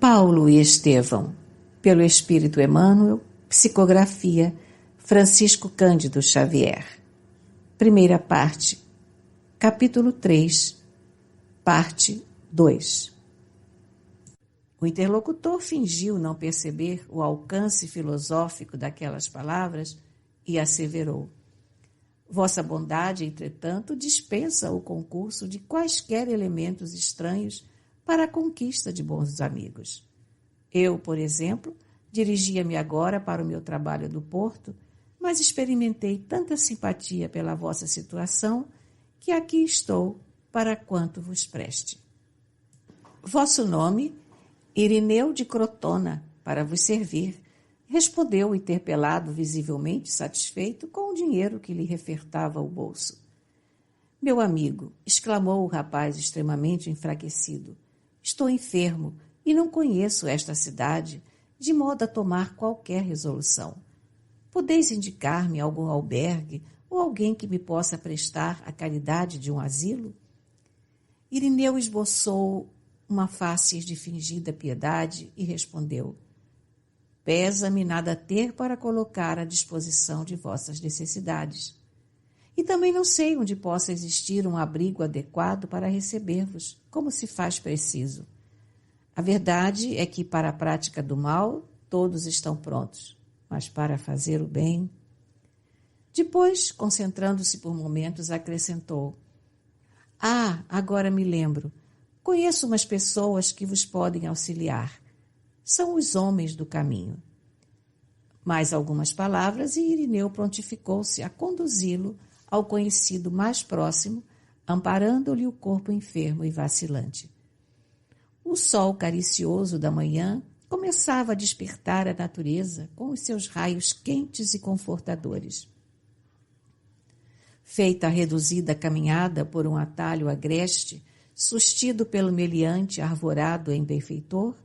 Paulo e Estevão, pelo Espírito Emmanuel, psicografia Francisco Cândido Xavier. Primeira parte, capítulo 3, parte 2. O interlocutor fingiu não perceber o alcance filosófico daquelas palavras e asseverou: Vossa bondade, entretanto, dispensa o concurso de quaisquer elementos estranhos para a conquista de bons amigos. Eu, por exemplo, dirigia-me agora para o meu trabalho do porto, mas experimentei tanta simpatia pela vossa situação que aqui estou para quanto vos preste. Vosso nome, Irineu de Crotona, para vos servir, respondeu o interpelado, visivelmente satisfeito com o dinheiro que lhe refertava o bolso. Meu amigo, exclamou o rapaz extremamente enfraquecido, estou enfermo e não conheço esta cidade, de modo a tomar qualquer resolução. Podeis indicar-me algum albergue ou alguém que me possa prestar a caridade de um asilo? Irineu esboçou uma face de fingida piedade e respondeu: Pesa-me nada ter para colocar à disposição de vossas necessidades. E também não sei onde possa existir um abrigo adequado para receber-vos, como se faz preciso. A verdade é que, para a prática do mal, todos estão prontos, mas para fazer o bem... Depois, concentrando-se por momentos, acrescentou: agora me lembro. Conheço umas pessoas que vos podem auxiliar. São os homens do caminho. Mais algumas palavras e Irineu prontificou-se a conduzi-lo ao conhecido mais próximo, amparando-lhe o corpo enfermo e vacilante. O sol caricioso da manhã começava a despertar a natureza com os seus raios quentes e confortadores. Feita a reduzida caminhada por um atalho agreste, sustido pelo meliante arvorado em benfeitor,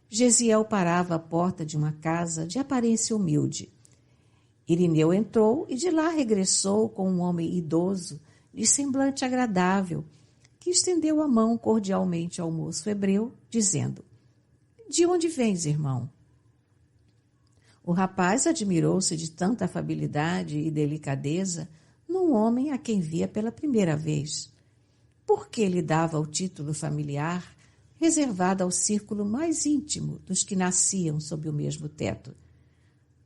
Gesiel parava à porta de uma casa de aparência humilde. Irineu entrou e de lá regressou com um homem idoso, de semblante agradável, que estendeu a mão cordialmente ao moço hebreu, dizendo: De onde vens, irmão? O rapaz admirou-se de tanta afabilidade e delicadeza num homem a quem via pela primeira vez. Por que lhe dava o título familiar, reservado ao círculo mais íntimo dos que nasciam sob o mesmo teto?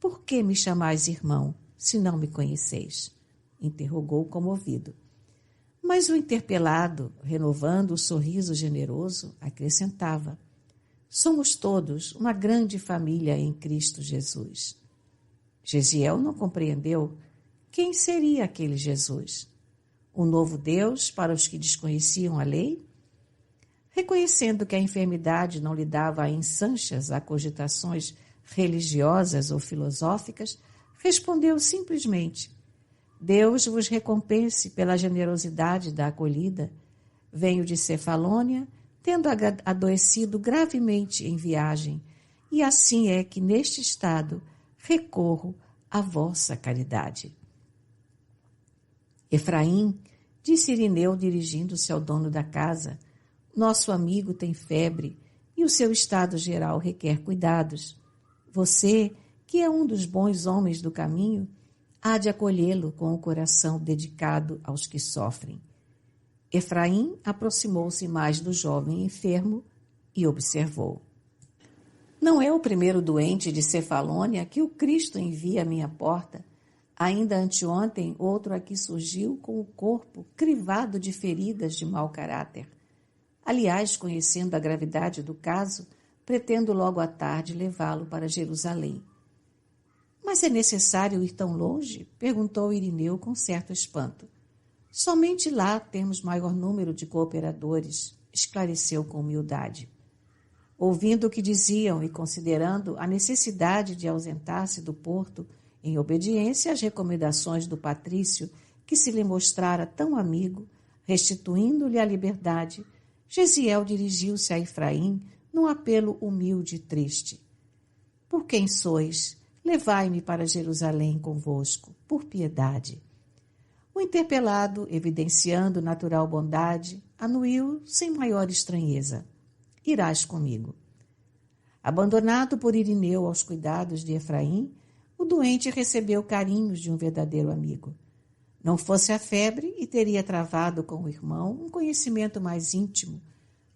Por que me chamais irmão, se não me conheceis? Interrogou comovido. Mas o interpelado, renovando o sorriso generoso, acrescentava: Somos todos uma grande família em Cristo Jesus. Gesiel não compreendeu. Quem seria aquele Jesus? Um novo Deus para os que desconheciam a lei? Reconhecendo que a enfermidade não lhe dava ensanchas a cogitações religiosas ou filosóficas, respondeu simplesmente: Deus vos recompense pela generosidade da acolhida. Venho de Cefalônia, tendo adoecido gravemente em viagem, e assim é que, neste estado, recorro à vossa caridade. Efraim, disse Irineu dirigindo-se ao dono da casa, nosso amigo tem febre e o seu estado geral requer cuidados. Você, que é um dos bons homens do caminho, há de acolhê-lo com o coração dedicado aos que sofrem. Efraim aproximou-se mais do jovem enfermo e observou: Não é o primeiro doente de Cefalônia que o Cristo envia à minha porta. Ainda anteontem, outro aqui surgiu com o corpo crivado de feridas de mau caráter. Aliás, conhecendo a gravidade do caso, pretendo logo à tarde levá-lo para Jerusalém. Mas é necessário ir tão longe? Perguntou Irineu com certo espanto. Somente lá temos maior número de cooperadores, esclareceu com humildade. Ouvindo o que diziam e considerando a necessidade de ausentar-se do porto, em obediência às recomendações do patrício, que se lhe mostrara tão amigo, restituindo-lhe a liberdade, Gesiel dirigiu-se a Efraim num apelo humilde e triste. Por quem sois? Levai-me para Jerusalém convosco, por piedade. O interpelado, evidenciando natural bondade, anuiu sem maior estranheza. Irás comigo. Abandonado por Irineu aos cuidados de Efraim, o doente recebeu carinhos de um verdadeiro amigo. Não fosse a febre e teria travado com o irmão um conhecimento mais íntimo,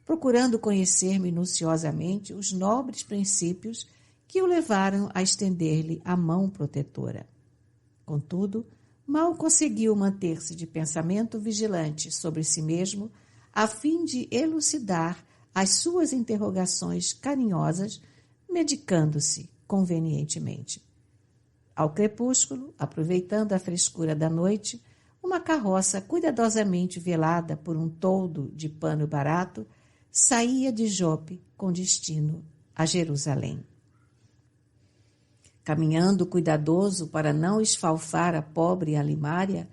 procurando conhecer minuciosamente os nobres princípios que o levaram a estender-lhe a mão protetora. Contudo, mal conseguiu manter-se de pensamento vigilante sobre si mesmo, a fim de elucidar as suas interrogações carinhosas, medicando-se convenientemente. Ao crepúsculo, aproveitando a frescura da noite, uma carroça cuidadosamente velada por um toldo de pano barato saía de Jope com destino a Jerusalém. Caminhando cuidadoso para não esfalfar a pobre Alimária,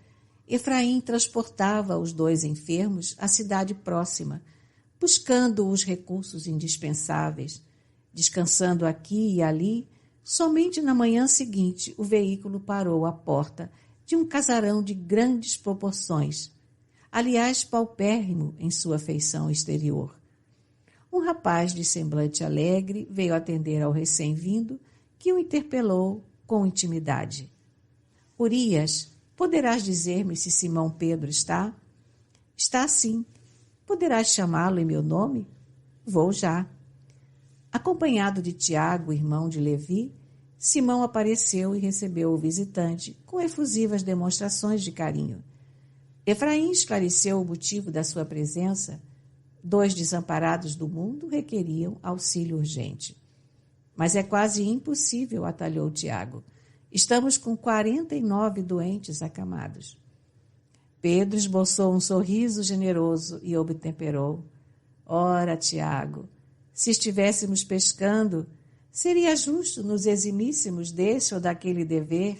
Efraim transportava os 2 enfermos à cidade próxima, buscando os recursos indispensáveis. Descansando aqui e ali, somente na manhã seguinte o veículo parou à porta de um casarão de grandes proporções, aliás paupérrimo em sua feição exterior. Um rapaz de semblante alegre veio atender ao recém-vindo, que o interpelou com intimidade. Urias, poderás dizer-me se Simão Pedro está? Está sim. Poderás chamá-lo em meu nome? Vou já. Acompanhado de Tiago, irmão de Levi, Simão apareceu e recebeu o visitante com efusivas demonstrações de carinho. Efraim esclareceu o motivo da sua presença. 2 desamparados do mundo requeriam auxílio urgente. Mas é quase impossível, atalhou Tiago. Estamos com 49 doentes acamados. Pedro esboçou um sorriso generoso e obtemperou. Ora, Tiago, se estivéssemos pescando, seria justo nos eximíssemos desse ou daquele dever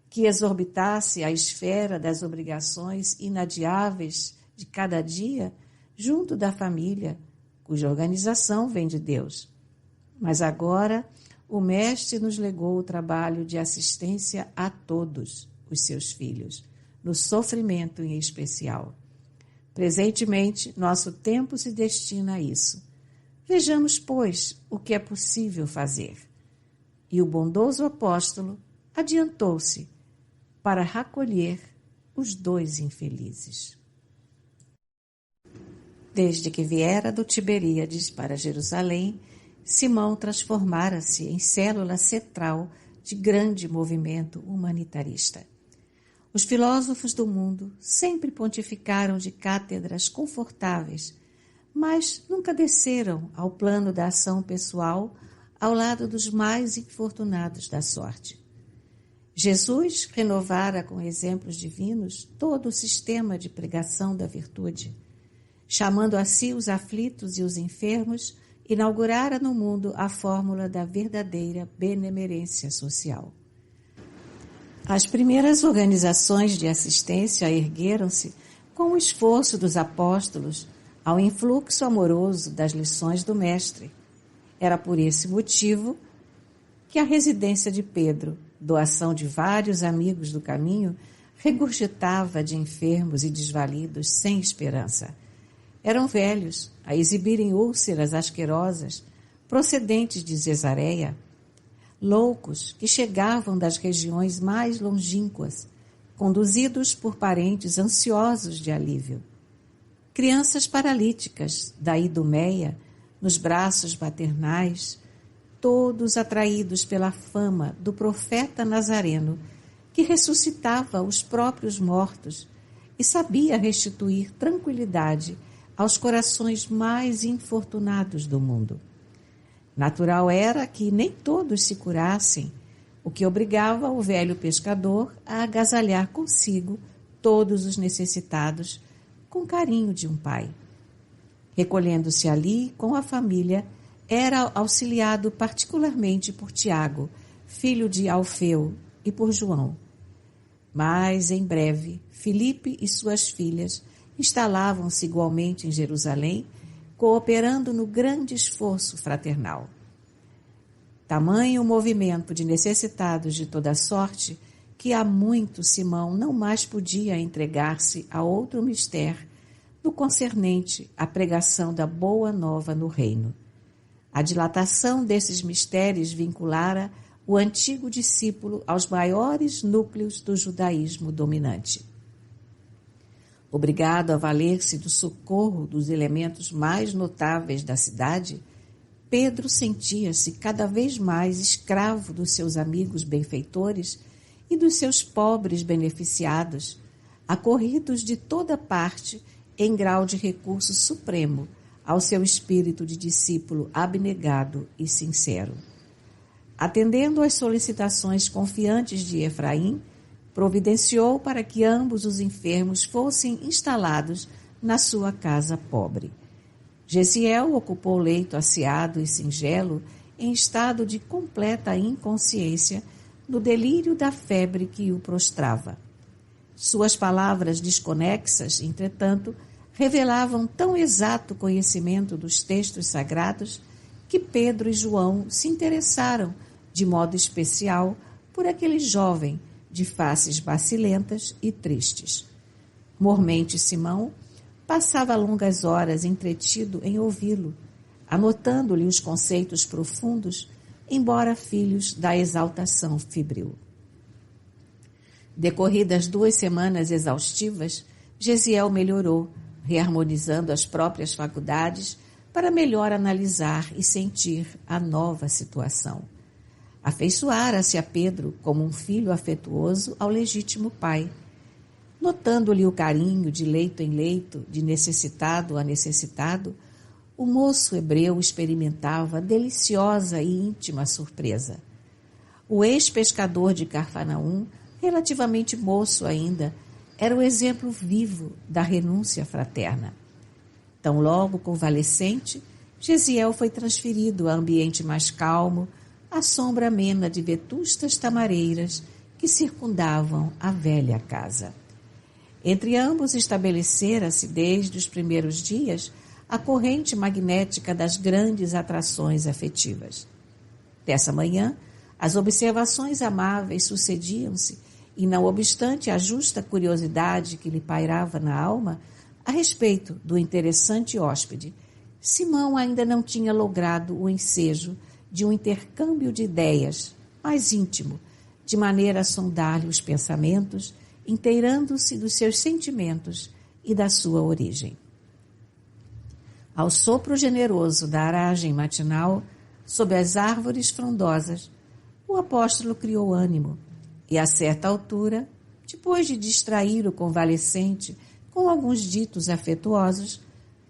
que exorbitasse a esfera das obrigações inadiáveis de cada dia junto da família, cuja organização vem de Deus. Mas agora o Mestre nos legou o trabalho de assistência a todos os seus filhos, no sofrimento em especial. Presentemente, nosso tempo se destina a isso. Vejamos, pois, o que é possível fazer. E o bondoso apóstolo adiantou-se para recolher os 2 infelizes. Desde que viera do Tiberíades para Jerusalém, Simão transformara-se em célula central de grande movimento humanitarista. Os filósofos do mundo sempre pontificaram de cátedras confortáveis, mas nunca desceram ao plano da ação pessoal ao lado dos mais infortunados da sorte. Jesus renovara com exemplos divinos todo o sistema de pregação da virtude. Chamando a si os aflitos e os enfermos, inaugurara no mundo a fórmula da verdadeira benemerência social. As primeiras organizações de assistência ergueram-se com o esforço dos apóstolos ao influxo amoroso das lições do Mestre. Era por esse motivo que a residência de Pedro, doação de vários amigos do caminho, regurgitava de enfermos e desvalidos sem esperança. Eram velhos, a exibirem úlceras asquerosas, procedentes de Cesareia, loucos que chegavam das regiões mais longínquas, conduzidos por parentes ansiosos de alívio. Crianças paralíticas, da Idumeia, nos braços maternais, todos atraídos pela fama do profeta Nazareno, que ressuscitava os próprios mortos e sabia restituir tranquilidade aos corações mais infortunados do mundo. Natural era que nem todos se curassem, o que obrigava o velho pescador a agasalhar consigo todos os necessitados com carinho de um pai. Recolhendo-se ali com a família, era auxiliado particularmente por Tiago, filho de Alfeu, e por João. Mas, em breve, Filipe e suas filhas instalavam-se igualmente em Jerusalém, cooperando no grande esforço fraternal. Tamanho o movimento de necessitados de toda sorte que há muito Simão não mais podia entregar-se a outro mistério no concernente à pregação da boa nova no reino. A dilatação desses mistérios vinculara o antigo discípulo aos maiores núcleos do judaísmo dominante. Obrigado a valer-se do socorro dos elementos mais notáveis da cidade, Pedro sentia-se cada vez mais escravo dos seus amigos benfeitores e dos seus pobres beneficiados, acorridos de toda parte em grau de recurso supremo ao seu espírito de discípulo abnegado e sincero. Atendendo às solicitações confiantes de Efraim, providenciou para que ambos os enfermos fossem instalados na sua casa pobre. Gesiel ocupou o leito asseado e singelo, em estado de completa inconsciência, no delírio da febre que o prostrava. Suas palavras desconexas, entretanto, revelavam tão exato conhecimento dos textos sagrados que Pedro e João se interessaram, de modo especial, por aquele jovem de faces bacilentas e tristes. Mormente Simão passava longas horas entretido em ouvi-lo, anotando-lhe os conceitos profundos, embora filhos da exaltação febril. Decorridas 2 semanas exaustivas, Gesiel melhorou, reharmonizando as próprias faculdades para melhor analisar e sentir a nova situação. Afeiçoara-se a Pedro como um filho afetuoso ao legítimo pai. Notando-lhe o carinho de leito em leito, de necessitado a necessitado, o moço hebreu experimentava deliciosa e íntima surpresa. O ex-pescador de Cafarnaum, relativamente moço ainda, era o exemplo vivo da renúncia fraterna. Tão logo convalescente, Gesiel foi transferido a ambiente mais calmo, à sombra amena de vetustas tamareiras que circundavam a velha casa. Entre ambos estabelecera-se, desde os primeiros dias, a corrente magnética das grandes atrações afetivas. Dessa manhã, as observações amáveis sucediam-se e, não obstante a justa curiosidade que lhe pairava na alma a respeito do interessante hóspede, Simão ainda não tinha logrado o ensejo de um intercâmbio de ideias mais íntimo, de maneira a sondar-lhe os pensamentos, inteirando-se dos seus sentimentos e da sua origem. Ao sopro generoso da aragem matinal, sob as árvores frondosas, o apóstolo criou ânimo e, a certa altura, depois de distrair o convalescente com alguns ditos afetuosos,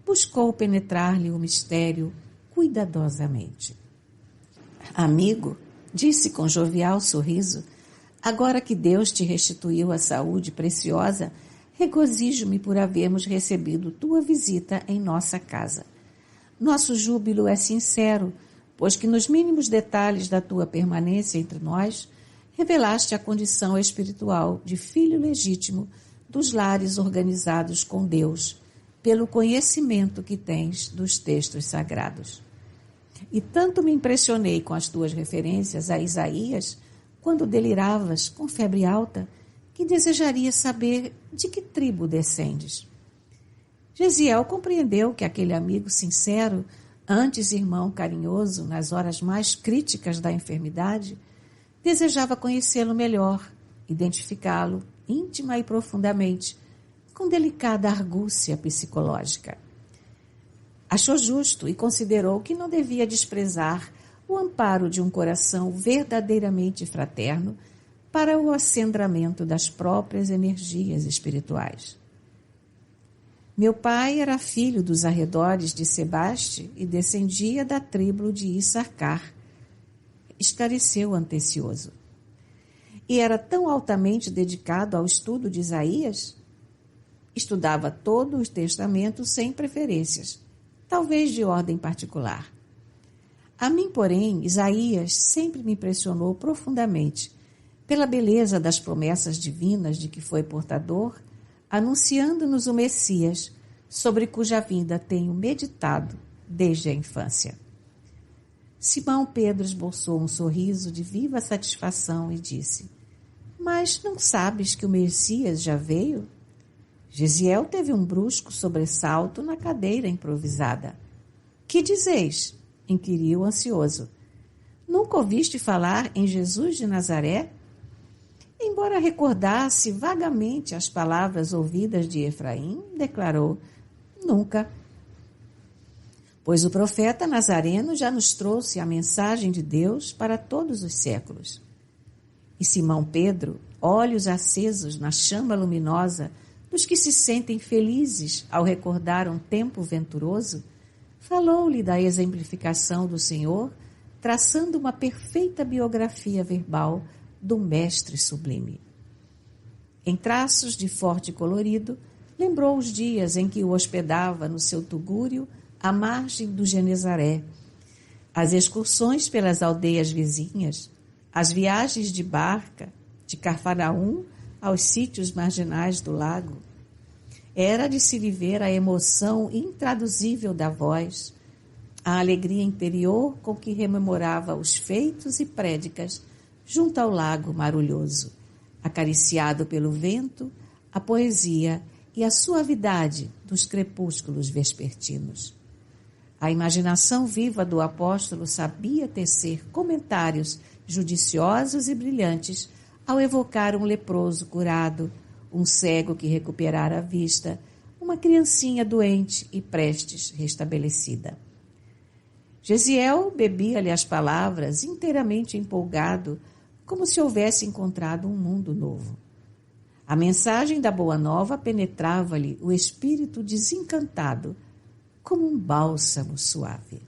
buscou penetrar-lhe o mistério cuidadosamente. Amigo, disse com jovial sorriso, agora que Deus te restituiu a saúde preciosa, regozijo-me por havermos recebido tua visita em nossa casa. Nosso júbilo é sincero, pois que nos mínimos detalhes da tua permanência entre nós, revelaste a condição espiritual de filho legítimo dos lares organizados com Deus, pelo conhecimento que tens dos textos sagrados. E tanto me impressionei com as tuas referências a Isaías, quando deliravas com febre alta, que desejaria saber de que tribo descendes. Gesiel compreendeu que aquele amigo sincero, antes irmão carinhoso nas horas mais críticas da enfermidade, desejava conhecê-lo melhor, identificá-lo íntima e profundamente, com delicada argúcia psicológica. Achou justo e considerou que não devia desprezar o amparo de um coração verdadeiramente fraterno para o acendramento das próprias energias espirituais. Meu pai era filho dos arredores de Sebaste e descendia da tribo de Issacar, esclareceu Antecioso. E era tão altamente dedicado ao estudo de Isaías? Estudava todo o Testamento sem preferências, talvez de ordem particular. A mim, porém, Isaías sempre me impressionou profundamente pela beleza das promessas divinas de que foi portador, anunciando-nos o Messias, sobre cuja vinda tenho meditado desde a infância. Simão Pedro esboçou um sorriso de viva satisfação e disse: Mas não sabes que o Messias já veio? Gesiel teve um brusco sobressalto na cadeira improvisada. Que dizeis? inquiriu ansioso. Nunca ouviste falar em Jesus de Nazaré? Embora recordasse vagamente as palavras ouvidas de Efraim, declarou: nunca. Pois o profeta Nazareno já nos trouxe a mensagem de Deus para todos os séculos. E Simão Pedro, olhos acesos na chama luminosa dos que se sentem felizes ao recordar um tempo venturoso, falou-lhe da exemplificação do Senhor, traçando uma perfeita biografia verbal do Mestre Sublime. Em traços de forte colorido, lembrou os dias em que o hospedava no seu tugúrio à margem do Genezaré, as excursões pelas aldeias vizinhas, as viagens de barca de Cafarnaum aos sítios marginais do lago. Era de se lhe ver a emoção intraduzível da voz, a alegria interior com que rememorava os feitos e prédicas junto ao lago marulhoso, acariciado pelo vento, a poesia e a suavidade dos crepúsculos vespertinos. A imaginação viva do apóstolo sabia tecer comentários judiciosos e brilhantes ao evocar um leproso curado, um cego que recuperara a vista, uma criancinha doente e prestes restabelecida. Gesiel bebia-lhe as palavras inteiramente empolgado, como se houvesse encontrado um mundo novo. A mensagem da Boa Nova penetrava-lhe o espírito desencantado, como um bálsamo suave.